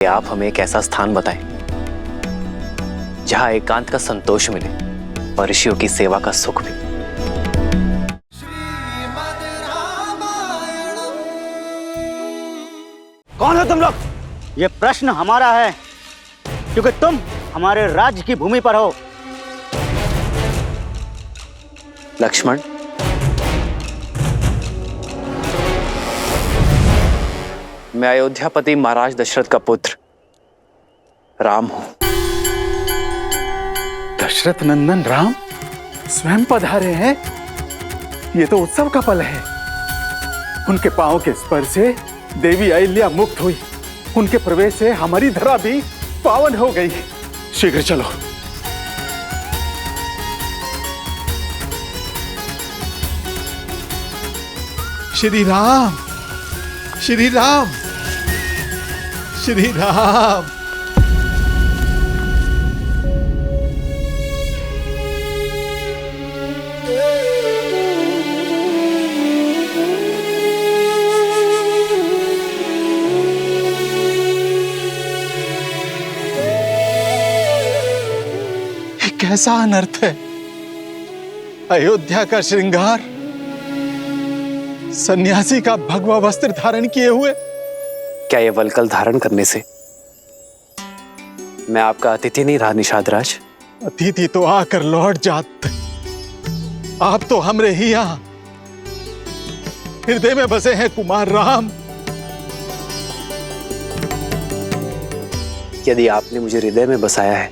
आप हमें एक ऐसा स्थान बताएं जहां एकांत का संतोष मिले और ऋषियों की सेवा का सुख भी। कौन हो तुम लोग? ये प्रश्न हमारा है क्योंकि तुम हमारे राज्य की भूमि पर हो। लक्ष्मण, मैं अयोध्यापति महाराज दशरथ का पुत्र राम हूं। दशरथ नंदन राम स्वयं पधारे हैं। ये तो उत्सव का पल है। उनके पांव के स्पर्श से देवी अहिल्या मुक्त हुई। उनके प्रवेश से हमारी धरा भी पावन हो गई। शीघ्र चलो। श्री राम, श्री राम, श्री राम। ये कैसा अनर्थ है? अयोध्या का श्रृंगार सन्यासी का भगवा वस्त्र धारण किए हुए। क्या ये वलकल धारण करने से मैं आपका अतिथि नहीं रहा निषादराज? अतिथि तो आकर लौट जात। आप तो हमरे ही यहां हृदय में बसे हैं कुमार राम। यदि आपने मुझे हृदय में बसाया है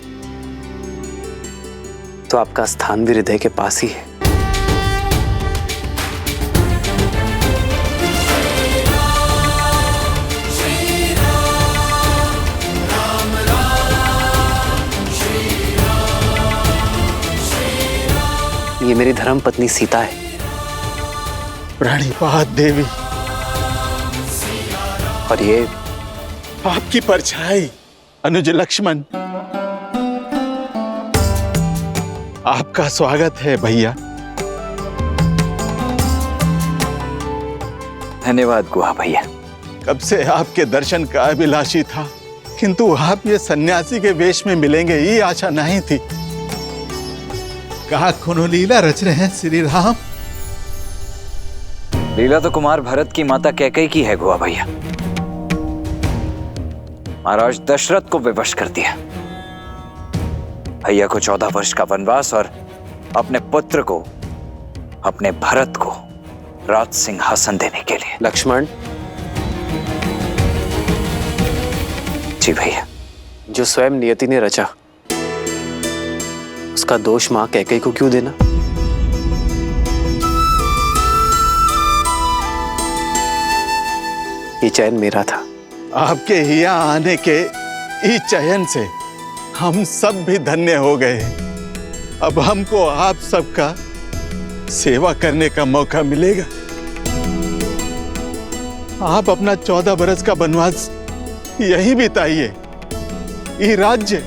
तो आपका स्थान भी हृदय के पास ही है। ये मेरी धर्म पत्नी सीता है। प्रणिपात देवी। और ये आपकी परछाई अनुज लक्ष्मण। आपका स्वागत है भैया। धन्यवाद गुहा भैया। कब से आपके दर्शन का अभिलाषी था, किंतु आप ये सन्यासी के वेश में मिलेंगे ये आशा नहीं थी। कहा कोनो लीला रच रहे हैं श्री राम? लीला तो कुमार भरत की माता कैकेयी की है गुहा भैया। महाराज दशरथ को विवश कर दिया। भैया को 14 वर्ष का वनवास और अपने पुत्र को, अपने भरत को राज सिंहासन देने के लिए। लक्ष्मण जी भैया, जो स्वयं नियति ने रचा उसका दोष मां कैकेयी को क्यों देना? ये चयन मेरा था। आपके यहाँ आने के इस चयन से हम सब भी धन्य हो गए। अब हमको आप सबका सेवा करने का मौका मिलेगा। आप अपना 14 बरस का वनवास यहीं बिताइए। ये राज्य,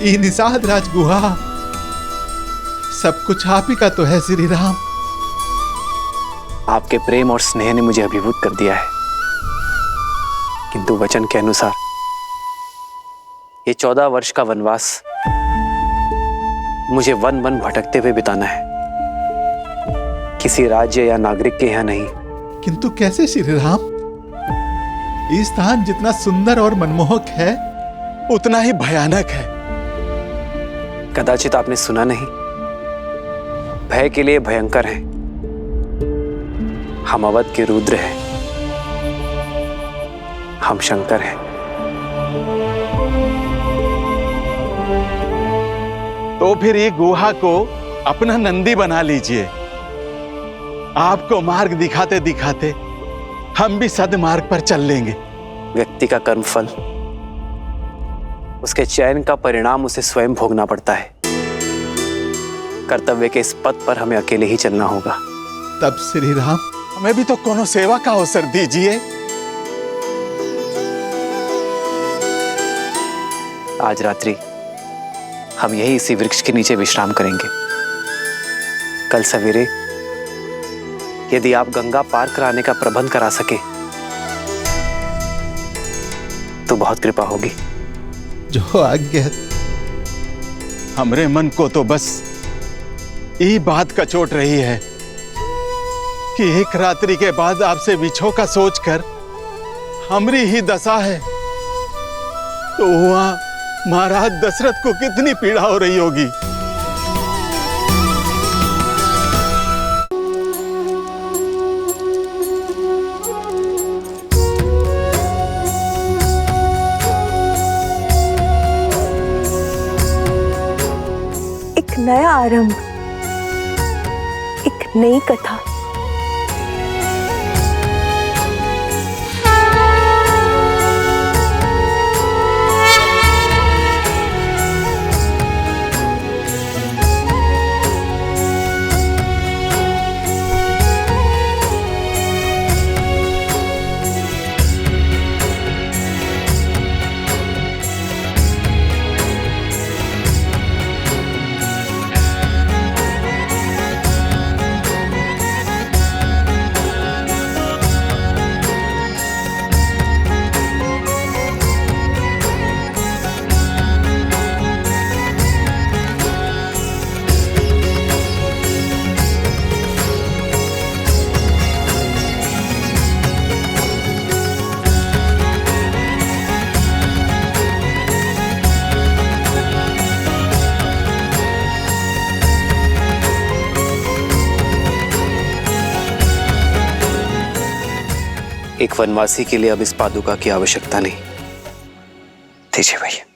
ये निषाद राज गुहा, सब कुछ आप ही का तो है श्री राम। आपके प्रेम और स्नेह ने मुझे अभिभूत कर दिया है, किंतु वचन के अनुसार ये 14 वर्ष का वनवास मुझे वन वन भटकते हुए बिताना है, किसी राज्य या नागरिक के यहाँ नहीं। किंतु कैसे श्री राम? ये स्थान जितना सुंदर और मनमोहक है उतना ही भयानक है। कदाचित आपने सुना नहीं, भय के लिए भयंकर है। हम अवध के रुद्र हैं, हम शंकर हैं। तो फिर ये गुहा को अपना नंदी बना लीजिए। आपको मार्ग दिखाते दिखाते हम भी सद्मार्ग पर चल लेंगे। व्यक्ति का कर्मफल, उसके चयन का परिणाम उसे स्वयं भोगना पड़ता है। कर्तव्य के इस पथ पर हमें अकेले ही चलना होगा। तब श्री राम हमें भी तो कोनो सेवा का अवसर दीजिए। आज रात्रि हम यही इसी वृक्ष के नीचे विश्राम करेंगे। कल सवेरे यदि आप गंगा पार कराने का प्रबंध करा सके तो बहुत कृपा होगी। जो आज्ञा। हमरे मन को तो बस ये बात का चोट रही है कि एक रात्रि के बाद आपसे बिछो का सोचकर हमरी ही दशा है, तो वहां महाराज दशरथ को कितनी पीड़ा हो रही होगी। एक नया आरंभ, एक नई कथा। एक वनवासी के लिए अब इस पादुका की आवश्यकता नहीं। दीजिए भैया।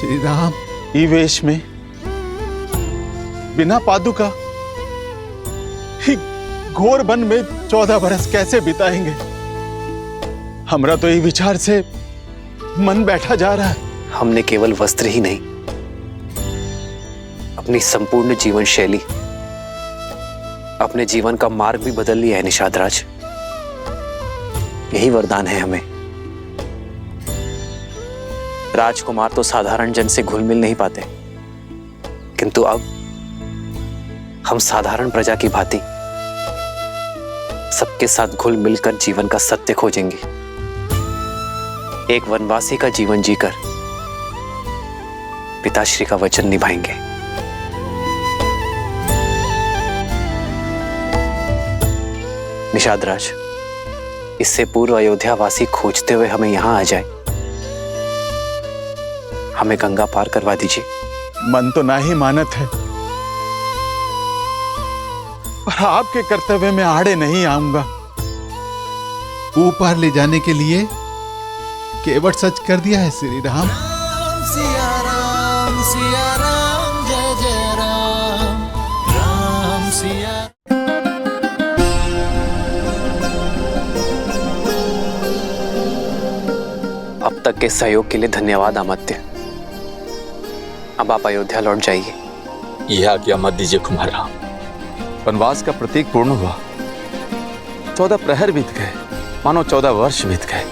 श्री राम, ई वेश में बिना पादुका ही घोर वन में 14 बरस कैसे बिताएंगे? हमरा तो ये विचार से मन बैठा जा रहा है। हमने केवल वस्त्र ही नहीं, अपनी संपूर्ण जीवन शैली, अपने जीवन का मार्ग भी बदल लिया है निषाद राज। यही वरदान है हमें। राजकुमार तो साधारण जन से घुल मिल नहीं पाते, किंतु अब हम साधारण प्रजा की भांति सबके साथ घुल मिलकर जीवन का सत्य खोजेंगे। एक वनवासी का जीवन जीकर पिताश्री का वचन निभाएंगे। निषाद राज, इससे पूर्व अयोध्या वासी खोजते हुए हमें यहां आ जाए, हमें गंगा पार करवा दीजिए। मन तो ना ही मानत है, पर आपके कर्तव्य में आड़े नहीं आऊंगा। ऊपर ले जाने के लिए केवट सच कर दिया है श्री राम। सिया राम जय जय राम, राम सिया। अब तक के सहयोग के लिए धन्यवाद अमात्य। अब आप अयोध्या लौट जाइए। यह आज्ञा मत दीजिए कुमार राम। वनवास का प्रतीक पूर्ण हुआ। 14 प्रहर बीत गए, मानो 14 वर्ष बीत गए।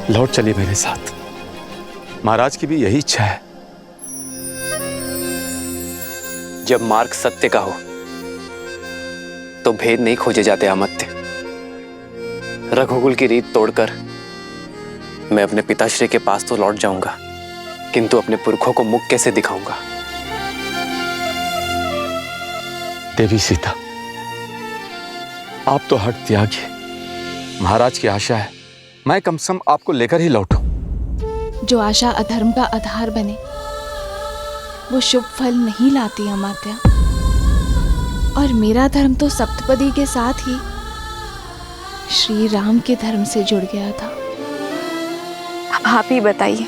लौट चलिए मेरे साथ। महाराज की भी यही इच्छा है। जब मार्ग सत्य का हो तो भेद नहीं खोजे जाते अमात्य। रघुकुल की रीत तोड़कर मैं अपने पिताश्री के पास तो लौट जाऊंगा, किंतु अपने पुरखों को मुख कैसे दिखाऊंगा? देवी सीता, आप तो हट त्यागी। महाराज की आशा है मैं कम से कम आपको लेकर ही लौटूं। जो आशा अधर्म का आधार बने वो शुभ फल नहीं लाती अमात्या। और मेरा धर्म तो सप्तपदी के साथ ही श्री राम के धर्म से जुड़ गया था। अब आप ही बताइए,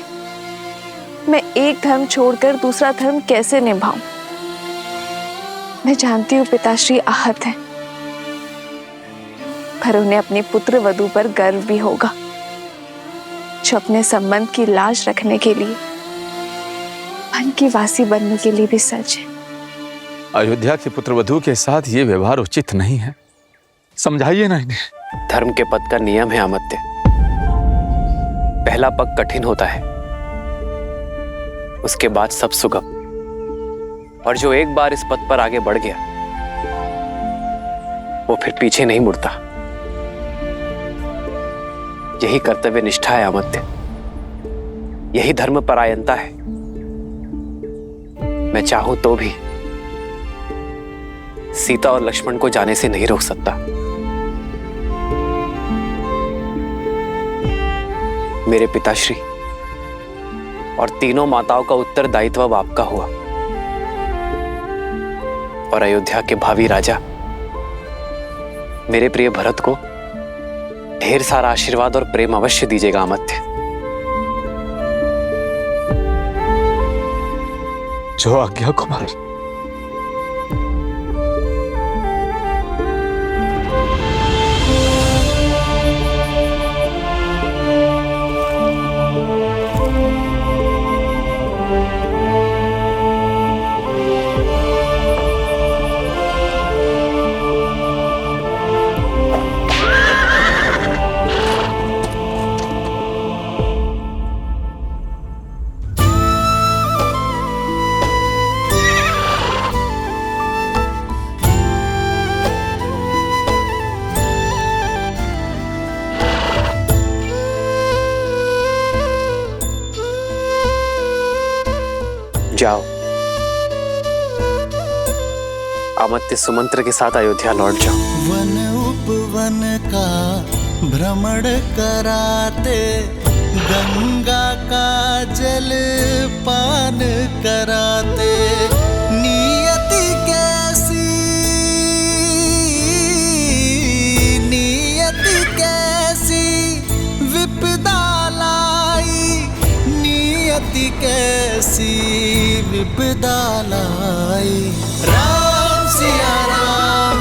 मैं एक धर्म छोड़कर दूसरा धर्म कैसे निभाऊं? मैं जानती हूँ पिताश्री आहत हैं, पर उन्हें अपनी पुत्र वधू पर गर्व भी होगा, जो अपने संबंध की लाज रखने के लिए वन की वासी बनने के लिए भी सच है। अयोध्या के पुत्रवधू के साथ ये व्यवहार उचित नहीं है, समझाइए ना इन्हें। धर्म के पद का नियम है अमात्य, पहला पग कठिन होता है, उसके बाद सब सुगम। और जो एक बार इस पद पर आगे बढ़ गया वो फिर पीछे नहीं मुड़ता। यही कर्तव्य निष्ठा है अमात्य, यही धर्म परायणता है। मैं चाहूं तो भी सीता और लक्ष्मण को जाने से नहीं रोक सकता। मेरे पिताश्री और तीनों माताओं का उत्तरदायित्व अब आपका हुआ, और अयोध्या के भावी राजा मेरे प्रिय भरत को ढेर सारा आशीर्वाद और प्रेम अवश्य दीजिएगा अमात्य। जो आज्ञा कुमार। जाओ, अमात्य सुमंत्र के साथ अयोध्या लौट जाओ। वन उपवन का भ्रमण कराते, गंगा का जल पान कराते, नियति कैसी विपदा लाई, नियति कैसी विपदा लाई। राम सिया राम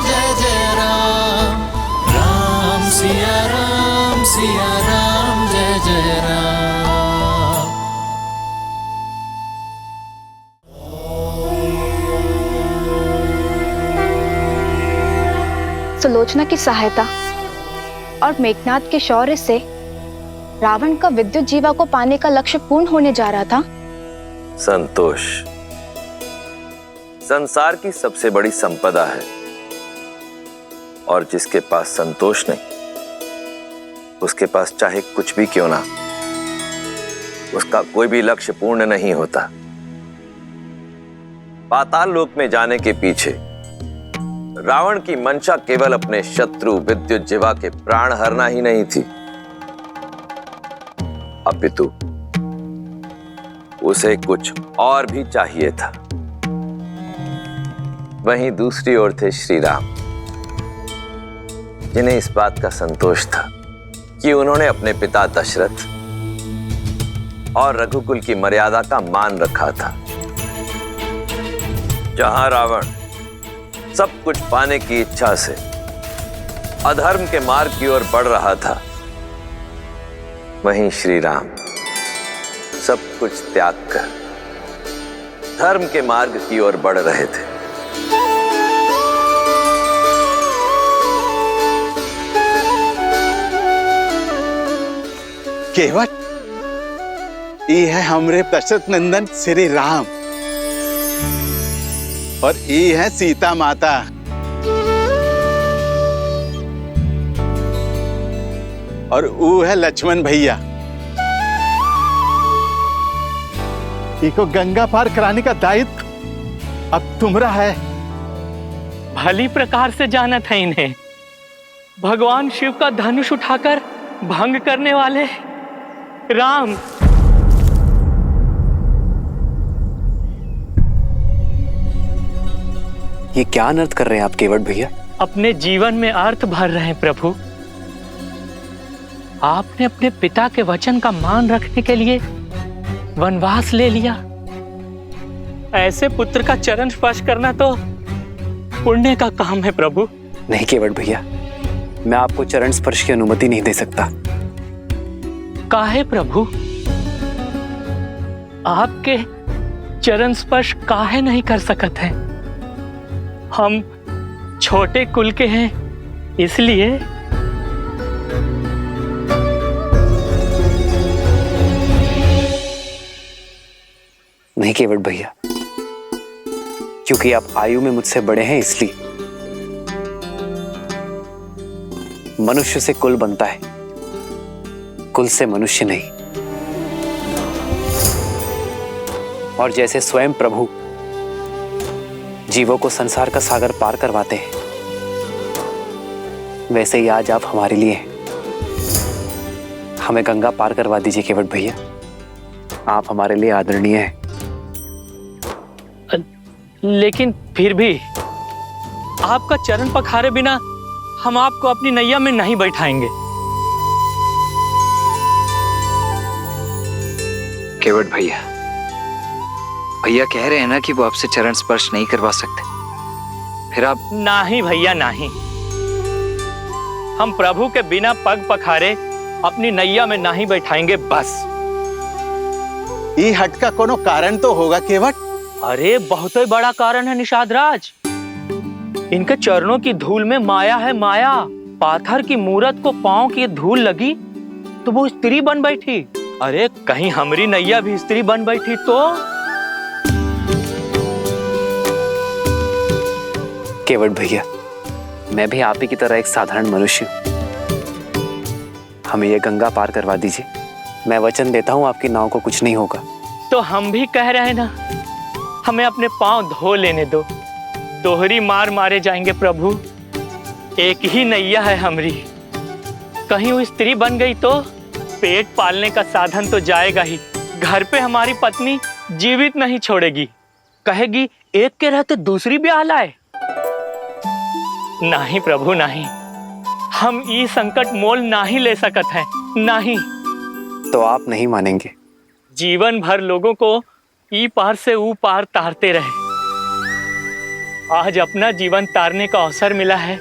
जय जय राम, राम सिया राम जय जय राम। सुलोचना की सहायता और मेघनाद के शौर्य से रावण का विद्युत जीवा को पाने का लक्ष्य पूर्ण होने जा रहा था। संतोष संसार की सबसे बड़ी संपदा है, और जिसके पास संतोष नहीं, उसके पास चाहे कुछ भी क्यों ना, उसका कोई भी लक्ष्य पूर्ण नहीं होता। पाताल लोक में जाने के पीछे रावण की मंशा केवल अपने शत्रु विद्युत जीवा के प्राण हरना ही नहीं थी, अपितु उसे कुछ और भी चाहिए था। वहीं दूसरी ओर थे श्री राम, जिन्हें इस बात का संतोष था कि उन्होंने अपने पिता दशरथ और रघुकुल की मर्यादा का मान रखा था। जहां रावण सब कुछ पाने की इच्छा से अधर्म के मार्ग की ओर बढ़ रहा था, वहीं श्री राम सब कुछ त्याग कर धर्म के मार्ग की ओर बढ़ रहे थे। केवट ये है हमरे दशरथ नंदन श्री राम, और ये है सीता माता। और वो है लक्ष्मण भैया। इको गंगा पार कराने का दायित्व अब तुम्हारा है। भली प्रकार से जाना था इन्हें, भगवान शिव का धनुष उठाकर भंग करने वाले राम। ये क्या अनर्थ कर रहे हैं आप केवट भैया? अपने जीवन में अर्थ भर रहे हैं प्रभु। आपने अपने पिता के वचन का मान रखने के लिए वनवास ले लिया। ऐसे पुत्र का चरण स्पर्श करना तो पुण्य का काम है प्रभु। नहीं केवट भैया, मैं आपको चरण स्पर्श की अनुमति नहीं दे सकता। काहे प्रभु? आपके चरण स्पर्श काहे नहीं कर सकत है? हम छोटे कुल के हैं, इसलिए। नहीं केवट भैया, क्योंकि आप आयु में मुझसे बड़े हैं, इसलिए। मनुष्य से कुल बनता है, कुल से मनुष्य नहीं। और जैसे स्वयं प्रभु जीवों को संसार का सागर पार करवाते हैं, वैसे ही आज आप हमारे लिए हैं। हमें गंगा पार करवा दीजिए केवट भैया, आप हमारे लिए आदरणीय हैं। लेकिन फिर भी आपका चरण पखारे बिना हम आपको अपनी नैया में नहीं बैठाएंगे। केवट भैया, भैया कह रहे हैं ना कि वो आपसे चरण स्पर्श नहीं करवा सकते, फिर आप। नहीं भैया नहीं, हम प्रभु के बिना पग पखारे अपनी नैया में नहीं बैठाएंगे, बस। ये हट का कोनो कारण तो होगा केवट? अरे बहुत ही बड़ा कारण है निषाद राज। इनके चरणों की धूल में माया है, माया। पाथर की मूरत को पांव की धूल लगी तो वो स्त्री बन बैठी। अरे कहीं हमारी नैया भी स्त्री बन बैठी तो? केवट भैया, मैं भी आप ही की तरह एक साधारण मनुष्य हूं। हमें ये गंगा पार करवा दीजिए। मैं वचन देता हूं आपकी नाव को कुछ नहीं होगा। तो हम भी कह रहे हैं ना, हमें अपने पांव धो लेने दो। दोहरी मार मारे जाएंगे प्रभु। एक ही नैया है हमरी, कहीं वो स्त्री बन गई तो पेट पालने का साधन तो जाएगा ही। घर पे हमारी पत्नी जीवित नहीं छोड़ेगी, कहेगी एक के रहते दूसरी ब्याह लाए। नहीं प्रभु नहीं, हम ये संकट मोल नहीं ले सकत हैं, नहीं। तो आप नहीं मानेंगे? जीवन भर लोगों को ई पार से ऊ पार तारते रहे। आज अपना जीवन तारने का अवसर मिला है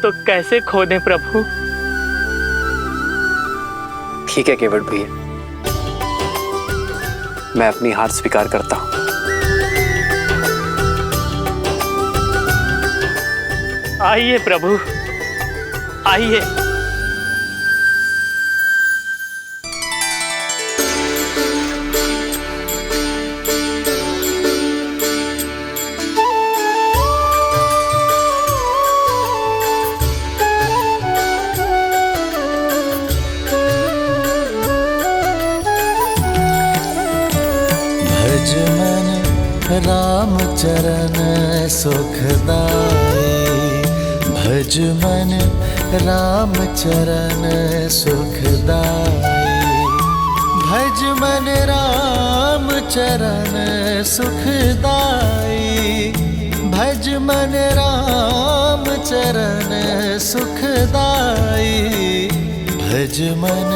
तो कैसे खो दें प्रभु? ठीक है केवट भैया, मैं अपनी हार स्वीकार करता हूं। आइए प्रभु, आइए। भज मन राम चरण सुखदाई, भज मन राम चरण सुखदाई, भज मन राम चरण सुखदाई, भज मन राम चरण सुखदाई, भज मन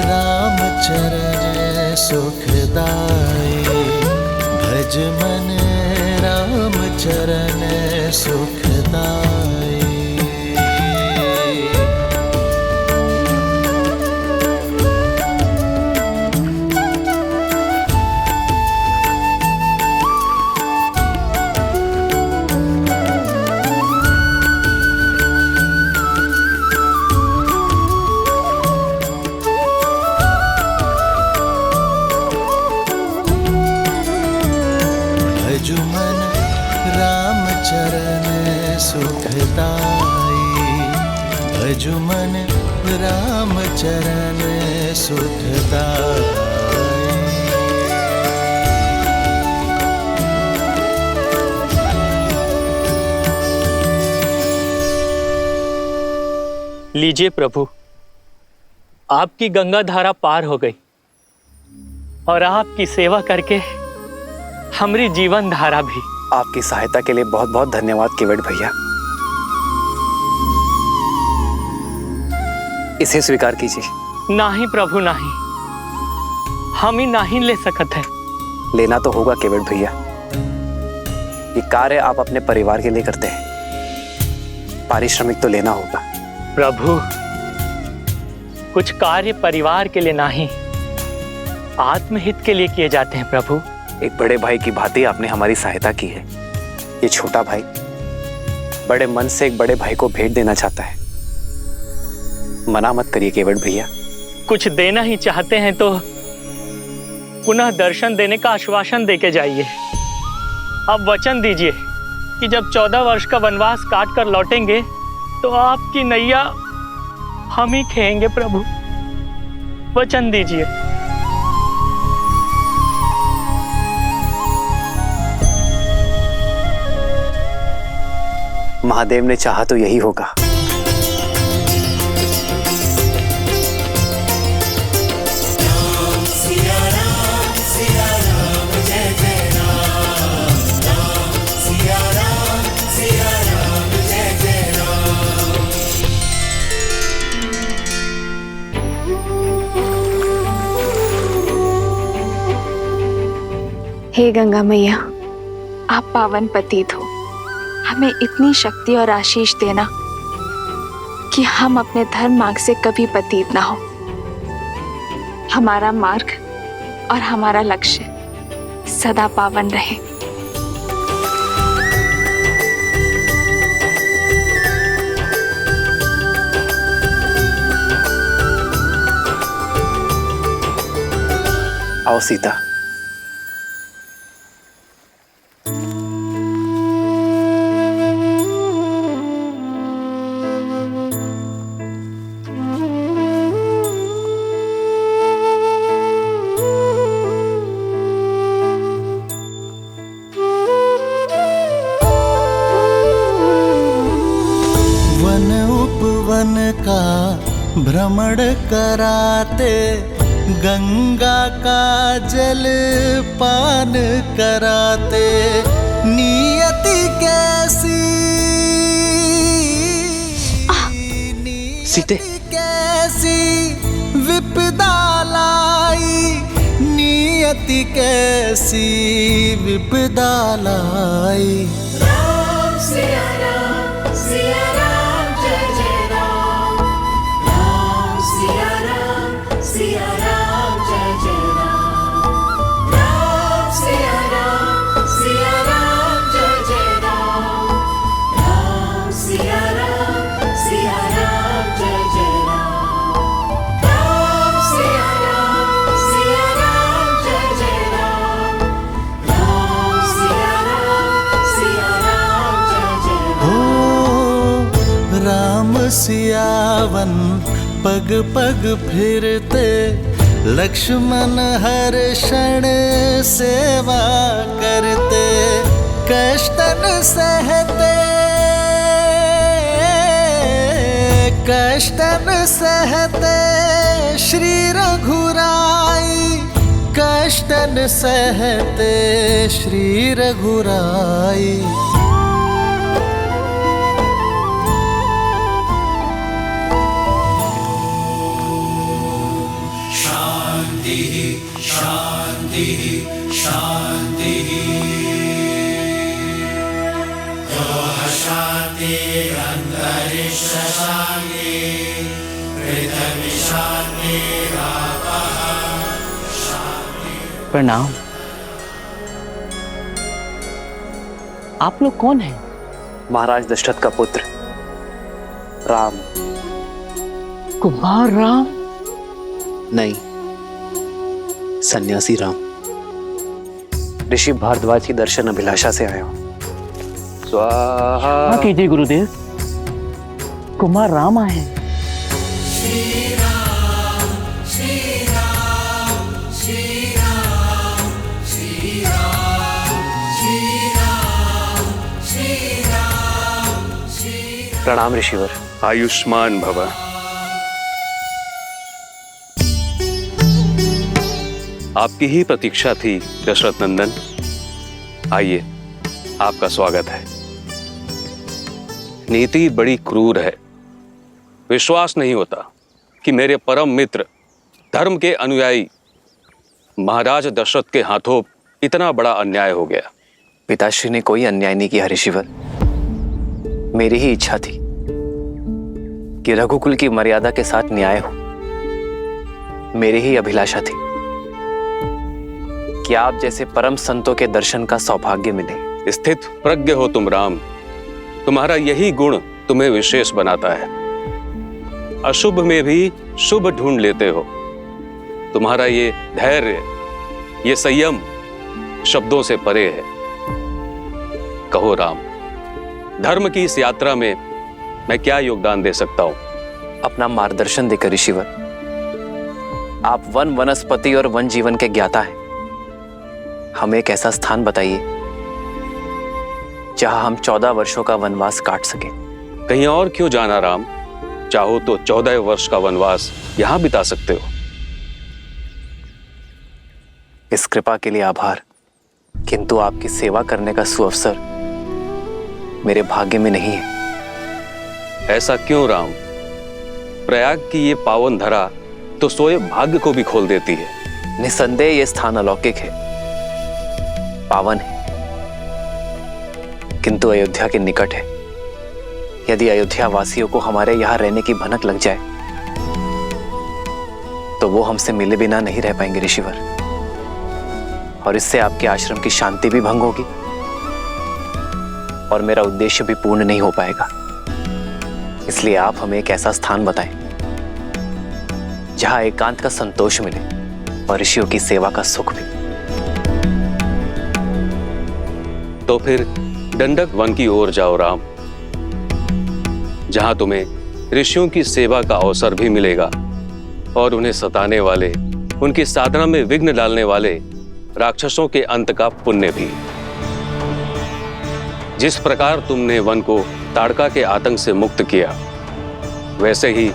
राम चरण सुखदाई, भज मन राम चरण सुखदाई। भज मन राम चरण सुखदाई, भज मन राम चरण सुखदाई। लीजिए प्रभु, आपकी गंगा धारा पार हो गई और आपकी सेवा करके हमारी जीवन धारा भी। आपकी सहायता के लिए बहुत बहुत धन्यवाद केवट भैया। इसे स्वीकार कीजिए। नहीं प्रभु नहीं, हम ही नहीं ले सकते हैं। लेना तो होगा केवट भैया, ये कार्य आप अपने परिवार के लिए करते हैं, पारिश्रमिक तो लेना होगा। प्रभु, कुछ कार्य परिवार के लिए नहीं, आत्महित के लिए किए जाते हैं प्रभु। एक बड़े भाई की भांति आपने हमारी सहायता की है। ये छोटा भाई बड़े मन से एक बड़े भाई को भेंट देना चाहता है। मना मत करिए केवट भैया। कुछ देना ही चाहते हैं तो पुनः दर्शन देने का आश्वासन देके जाइए। आप वचन दीजिए कि जब 14 वर्ष का वनवास काट कर लौटेंगे तो आपकी नैया हम ही खेएंगे प्रभु। वचन दीजिए। महादेव ने चाहा तो यही होगा। हे गंगा मैया, आप पावन पतित हो। हमें इतनी शक्ति और आशीष देना कि हम अपने धर्म मार्ग से कभी पतित ना हो। हमारा मार्ग और हमारा लक्ष्य सदा पावन रहे। आओ सीता। वन का भ्रमण कराते, गंगा का जल पान कराते, नियति कैसी सीते कैसी विपदा लाई, नियति कैसी विपदा लाई। राम सिया राम, सिया राम जय जय राम, राम सिया राम, सिया राम जय जय राम, राम सिया राम, सिया राम जय जय राम, राम सिया राम, सिया राम जय जय राम, राम सिया राम, सिया राम जय जय राम, राम सिया राम, सिया राम जय जय राम। ओ राम सियावन पग पग फिरते, लक्ष्मण हर क्षण सेवा करते, कष्टन सहते, कष्टन सहते श्री रघुराई, कष्टन सहते श्री रघुराई। शांति शांति, शांति अंतरिक्ष शांति, पृथ्वी शांति शांति। प्रणाम। आप लोग कौन हैं? महाराज दशरथ का पुत्र राम। कुमार राम? नहीं, सन्यासी राम। ऋषि भारद्वाज की दर्शन अभिलाषा से आया हूं। स्वाहा। हाँ कीजिए गुरुदेव, कुमार राम आए हैं। श्री राम, श्री राम, श्री राम, श्री राम, श्री राम, श्री राम, श्री राम। प्रणाम ऋषिवर। आयुष्मान भव। आपकी ही प्रतीक्षा थी दशरथ नंदन। आइए, आपका स्वागत है। नीति बड़ी क्रूर है। विश्वास नहीं होता कि मेरे परम मित्र, धर्म के अनुयायी महाराज दशरथ के हाथों इतना बड़ा अन्याय हो गया। पिताश्री ने कोई अन्याय नहीं किया ऋषिवर। मेरी ही इच्छा थी कि रघुकुल की मर्यादा के साथ न्याय हो, मेरी ही अभिलाषा थी कि आप जैसे परम संतों के दर्शन का सौभाग्य मिले। स्थित प्रज्ञ हो तुम राम, तुम्हारा यही गुण तुम्हें विशेष बनाता है। अशुभ में भी शुभ ढूंढ लेते हो। तुम्हारा ये धैर्य, ये संयम शब्दों से परे है। कहो राम, धर्म की इस यात्रा में मैं क्या योगदान दे सकता हूं? अपना मार्गदर्शन देकर ऋषिवर। आप वन वनस्पति और वन जीवन के ज्ञाता हैं। हमें एक ऐसा स्थान बताइए जहां हम 14 वर्षों का वनवास काट सके। कहीं और क्यों जाना राम? चाहो तो 14 वर्ष का वनवास यहां बिता सकते हो। इस कृपा के लिए आभार, किंतु आपकी सेवा करने का सुअवसर मेरे भाग्य में नहीं है। ऐसा क्यों राम? प्रयाग की ये पावन धरा तो सोए भाग्य को भी खोल देती है। निसंदेह ये स्थान अलौकिक है, पावन है, किंतु अयोध्या के निकट है। यदि अयोध्या वासियों को हमारे यहां रहने की भनक लग जाए तो वो हमसे मिले बिना नहीं रह पाएंगे ऋषिवर, और इससे आपके आश्रम की शांति भी भंग होगी और मेरा उद्देश्य भी पूर्ण नहीं हो पाएगा। इसलिए आप हमें एक ऐसा स्थान बताएं जहां एकांत का संतोष मिले और ऋषियों की सेवा का सुख भी। तो फिर दंडक वन की ओर जाओ राम, जहां तुम्हें ऋषियों की सेवा का अवसर भी मिलेगा और उन्हें सताने वाले, उनकी साधना में विघ्न डालने वाले राक्षसों के अंत का पुण्य भी। जिस प्रकार तुमने वन को ताड़का के आतंक से मुक्त किया, वैसे ही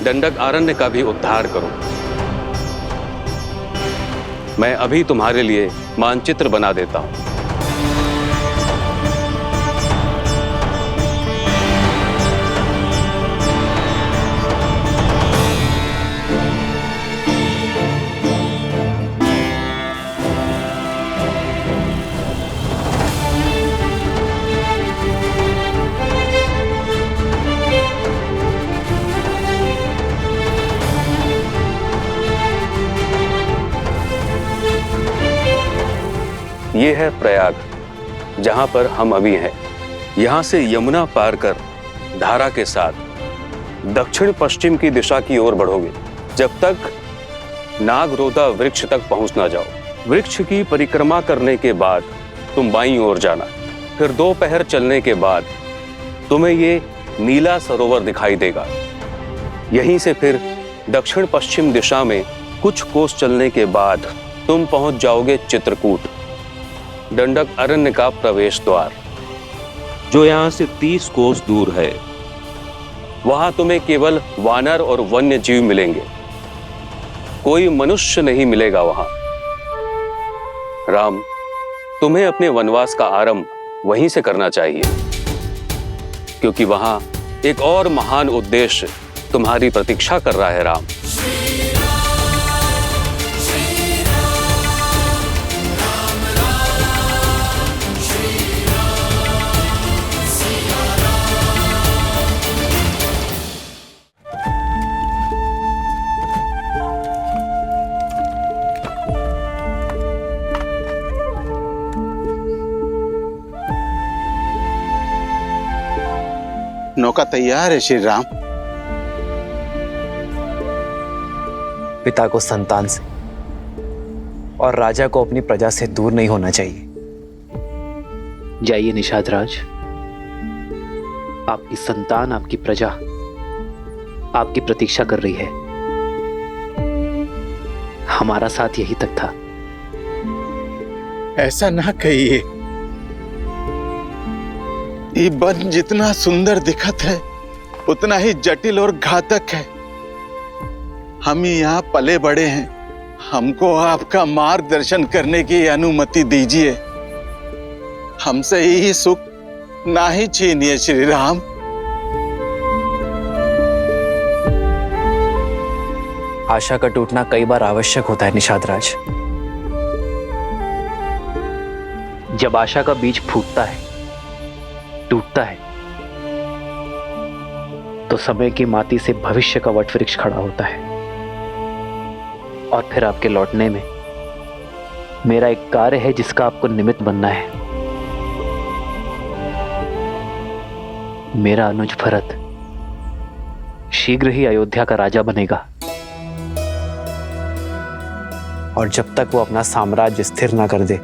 दंडक आरण्य का भी उद्धार करो। मैं अभी तुम्हारे लिए मानचित्र बना देता हूं। ये है प्रयाग, जहां पर हम अभी हैं। यहां से यमुना पार कर धारा के साथ दक्षिण पश्चिम की दिशा की ओर बढ़ोगे, जब तक नागरोदा वृक्ष तक पहुंच ना जाओ। वृक्ष की परिक्रमा करने के बाद तुम बाईं ओर जाना। फिर 2 पहर चलने के बाद तुम्हें ये नीला सरोवर दिखाई देगा। यहीं से फिर दक्षिण पश्चिम दिशा में कुछ कोस चलने के बाद तुम पहुंच जाओगे चित्रकूट, दंडक अरण्य का प्रवेश द्वार, जो यहां से 30 कोस दूर है। वहां तुम्हें केवल वानर और वन्य जीव मिलेंगे, कोई मनुष्य नहीं मिलेगा वहां। राम, तुम्हें अपने वनवास का आरंभ वहीं से करना चाहिए, क्योंकि वहां एक और महान उद्देश्य तुम्हारी प्रतीक्षा कर रहा है राम। नौका तैयार है श्री राम। पिता को संतान से और राजा को अपनी प्रजा से दूर नहीं होना चाहिए। जाइए निषाद राज, आपकी संतान, आपकी प्रजा आपकी प्रतीक्षा कर रही है। हमारा साथ यही तक था। ऐसा ना कहिए, ये वन जितना सुंदर दिखत है उतना ही जटिल और घातक है। हम यहाँ पले बड़े हैं, हमको आपका मार्गदर्शन करने की अनुमति दीजिए। हमसे यही सुख ना ही छीनिए श्री राम। आशा का टूटना कई बार आवश्यक होता है निषाद राज। जब आशा का बीज फूटता है, टूटता है, तो समय की माटी से भविष्य का वटवृक्ष खड़ा होता है। और फिर आपके लौटने में मेरा एक कार्य है जिसका आपको निमित्त बनना है। मेरा अनुज भरत शीघ्र ही अयोध्या का राजा बनेगा, और जब तक वो अपना साम्राज्य स्थिर ना कर दे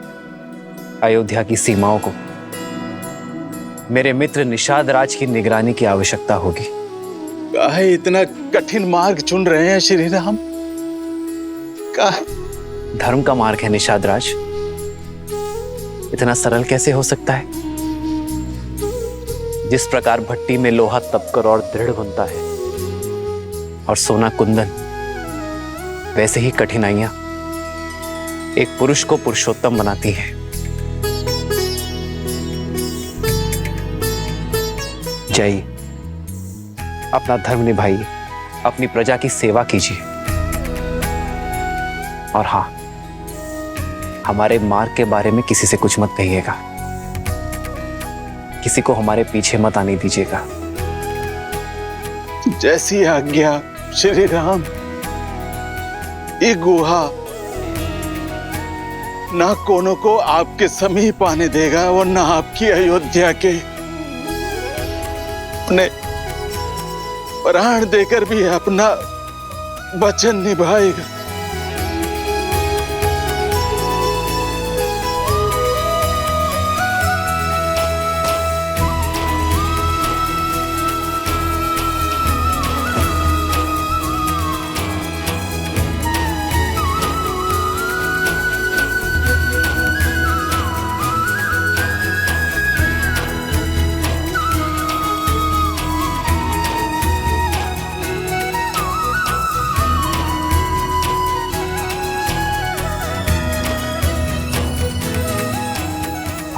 अयोध्या की सीमाओं को, मेरे मित्र निषाद राज की निगरानी की आवश्यकता होगी। काहे इतना कठिन मार्ग चुन रहे हैं श्री राम? धर्म का मार्ग है निषाद राज, इतना सरल कैसे हो सकता है? जिस प्रकार भट्टी में लोहा तपकर और दृढ़ बनता है और सोना कुंदन, वैसे ही कठिनाइयां एक पुरुष को पुरुषोत्तम बनाती है। जय, अपना धर्म निभाइए, अपनी प्रजा की सेवा कीजिए, और हां, हमारे मार्ग के बारे में किसी से कुछ मत कहिएगा, किसी को हमारे पीछे मत आने दीजिएगा। जैसी आज्ञा श्री राम। ये गुहा ना कोनो को आपके समीप आने देगा और ना आपकी अयोध्या के अपने प्राण देकर भी अपना वचन निभाएगा।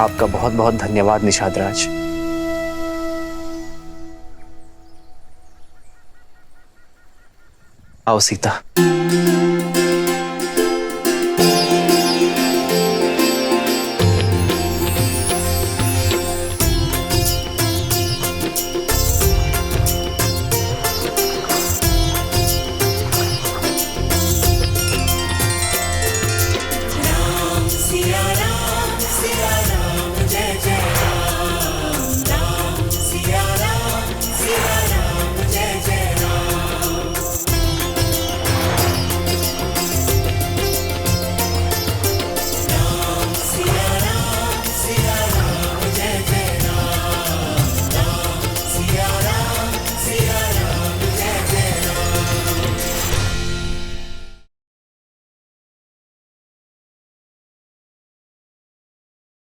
आपका बहुत बहुत धन्यवाद निषाद राज। आओ सीता।